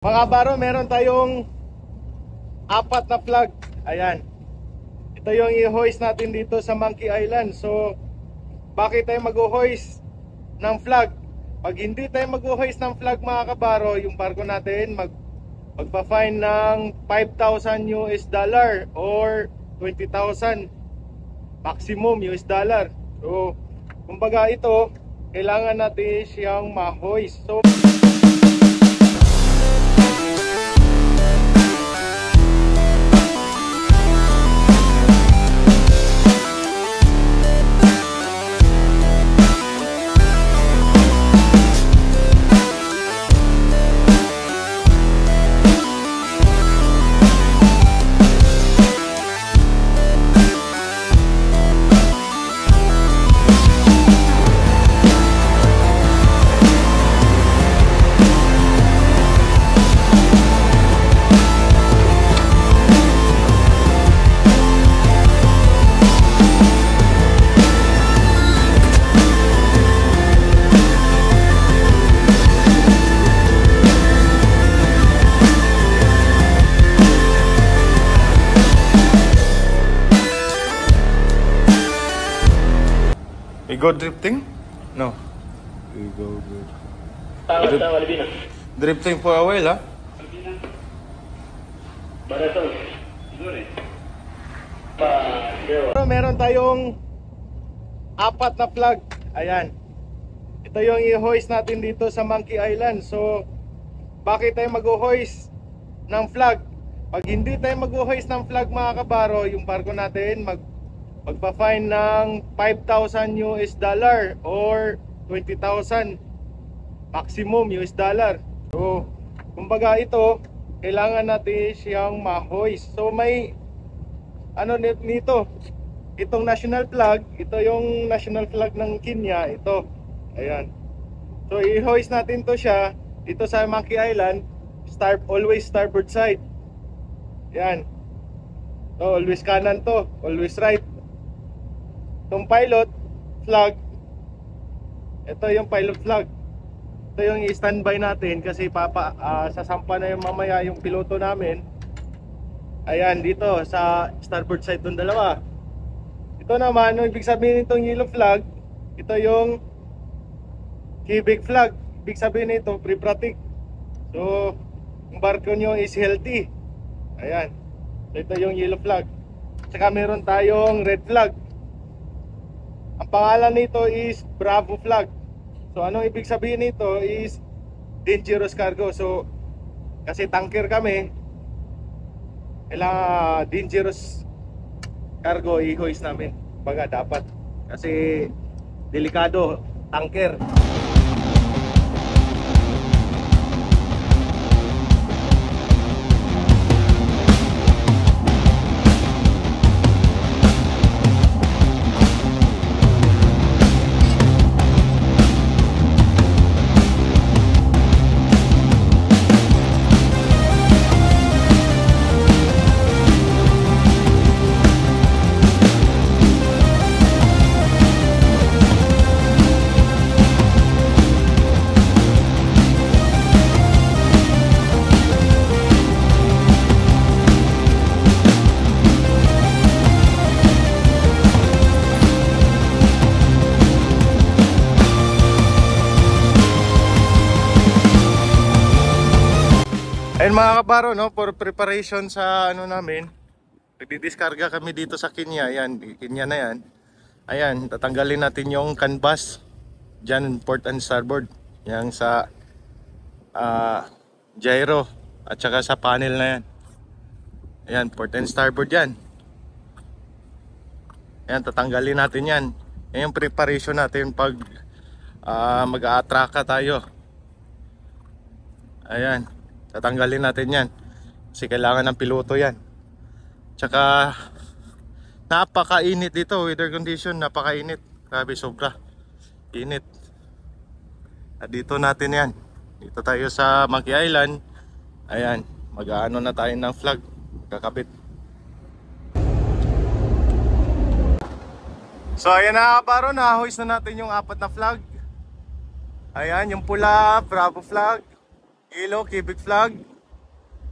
Mga baro, meron tayong apat na flag. Ayan. Ito yung i-hoist natin dito sa Monkey Island. So, bakit tayo mag-hoist ng flag? Pag hindi tayo mag-hoist ng flag mga kabaro, yung barko natin magpa-fine ng 5,000 US dollar or 20,000 maximum US dollar. So, kumbaga ito, kailangan natin siyang ma-hoist. So, we go drifting? No. We go drifting for a while, ha? Pero meron tayong apat na flag. Ayan. Ito yung i-hoist natin dito sa Monkey Island. So, bakit tayo mag-hoist ng flag? Pag hindi tayo mag-hoist ng flag mga kabaro, yung barko natin magpa-fine ng 5,000 US dollar or 20,000 maximum US dollar. So, kumbaga ito, kailangan natin siyang ma-hoist. So, may ano nito, itong national flag, ito yung national flag ng Kenya, ito. Ayan. So, i-hoist natin to siya dito sa Monkey Island, always starboard side. Ayan. So, always kanan to, always right. Itong pilot flag, ito yung pilot flag. Ito yung i-standby natin kasi sasampa na yung mamaya yung piloto namin. Ayan, dito sa starboard side ng dalawa. Ito naman, yung ibig sabihin nitong yellow flag, ito yung Quebec flag. Ibig sabihin nito, pre-pratic. So, yung barko nyo is healthy. Ayan, so, ito yung yellow flag. Saka meron tayong red flag. Ang pangalan nito is Bravo flag. So anong ibig sabihin nito is dangerous cargo. So kasi tanker kami, kailangan dangerous cargo i-hoist namin. Baga dapat kasi delikado tanker. Ayun mga kabaro, no, for preparation sa ano namin, nagdidiskarga kami dito sa Kenya. Ayan, Kenya na yan. Ayan, tatanggalin natin yung canvas dyan, port and starboard. Yan sa gyro at saka sa panel na yan. Ayan, port and starboard yan. Ayan, tatanggalin natin yan. Yan yung preparation natin pag mag-a-attraka tayo. Ayan, tatanggalin natin yan kasi kailangan ng piloto yan. Tsaka napakainit dito, weather condition, napakainit. Grabe, sobra init. At dito natin yan, dito tayo sa Monkey Island. Ayan, mag-aano na tayo ng flag, kakabit. So ayan na baro, na-hoist na natin yung apat na flag. Ayan, yung pula, Bravo flag, yellow, Quebec flag,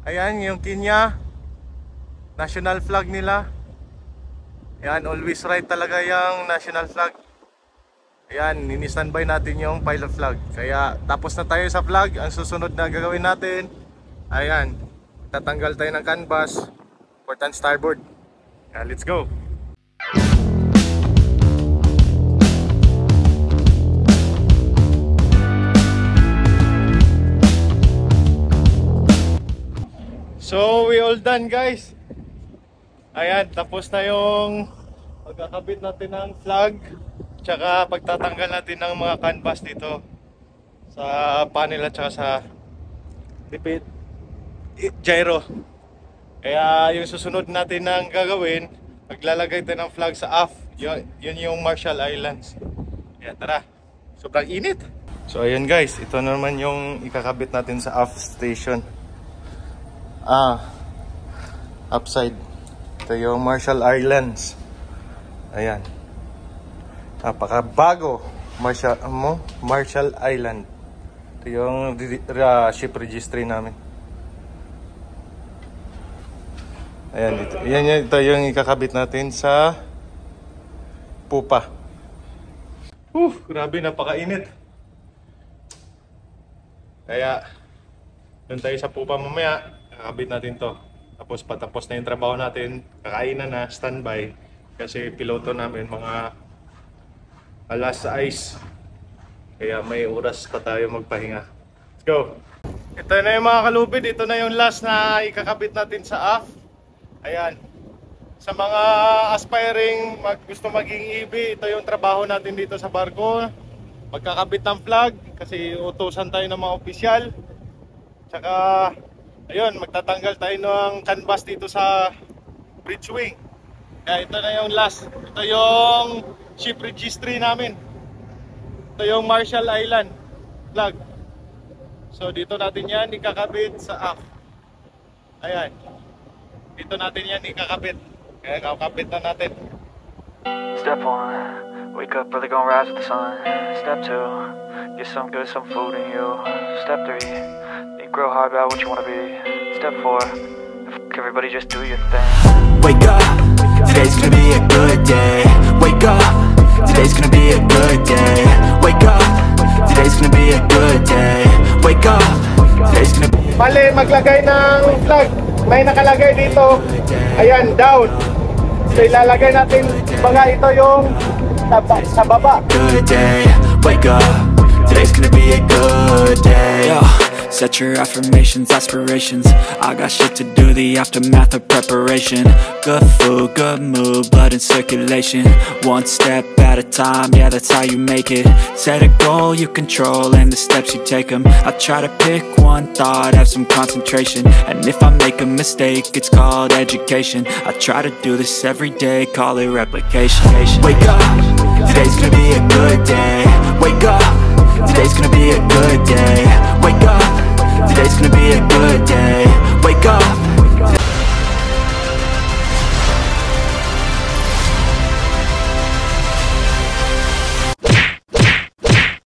Ayan yung Kenya, national flag nila. Ayan, always right talaga yung national flag. Ayan, nini-standby natin yung pilot flag. Kaya tapos na tayo sa flag. Ang susunod na gagawin natin, ayan, tatanggal tayo ng canvas, port and starboard. Ayan, let's go. So we all done, guys. Ayan, tapos na yung pagkakabit natin ng flag, tsaka pagtatanggal natin ng mga canvas dito sa panel at tsaka sa repeat gyro. Kaya yung susunod natin ng gagawin, maglalagay tayo ng flag sa aft. Yun yung Marshall Islands. Kaya tara, sobrang init. So ayun guys, ito naman yung ikakabit natin sa aft station. Upside. Ito yung Marshall Islands. Ayan. Napakabago. Marshall Island. Ito yung ship registry namin. Ayan, ito yung ikakabit natin sa pupa. Grabe, napakainit. Kaya doon tayo sa pupa mamaya. Kakabit natin to. Tapos patapos na yung trabaho natin, kakainan na, standby. Kasi piloto namin mga alas 6. Kaya may oras pa tayo magpahinga. Let's go! Ito na yung mga kalupid. Ito na yung last na ikakabit natin sa aft. Ayan. Sa mga aspiring gusto maging EB, ito yung trabaho natin dito sa barko. Magkakabit ng flag kasi utusan tayo ng mga opisyal. Tsaka ayun, magtatanggal tayo ng canvas dito sa bridge wing. Kaya ito na yung last. Ito yung ship registry namin. Ito yung Marshall Island flag. So dito natin yan ikakabit sa aft. Ayan. Dito natin yan ikakabit. Kaya kakabit na natin. Step 1, wake up early, gonna rise with the sun. Step 2, get some good, some food in you. Step 3, grow hard about what you wanna be. Step 4, everybody just do your thing. Wake up, today's gonna be a good day. Wake up, today's gonna be a good day. Wake up, today's gonna be a good day. Wake up, today's gonna be. Mali, maglagay ng flag. May nakalagay dito. Ayan, down. So ilalagay natin, mga ito yung sa baba. Good day, wake up, today's gonna be a good day. Yo. Set your affirmations, aspirations. I got shit to do, the aftermath of preparation. Good food, good mood, blood in circulation. One step at a time, yeah, that's how you make it. Set a goal you control and the steps you take them. I try to pick one thought, have some concentration. And if I make a mistake, it's called education. I try to do this every day, call it replication. Wake up, today's gonna be a good day. Wake up, today's gonna be a good day. Wake up, today's gonna be a good day.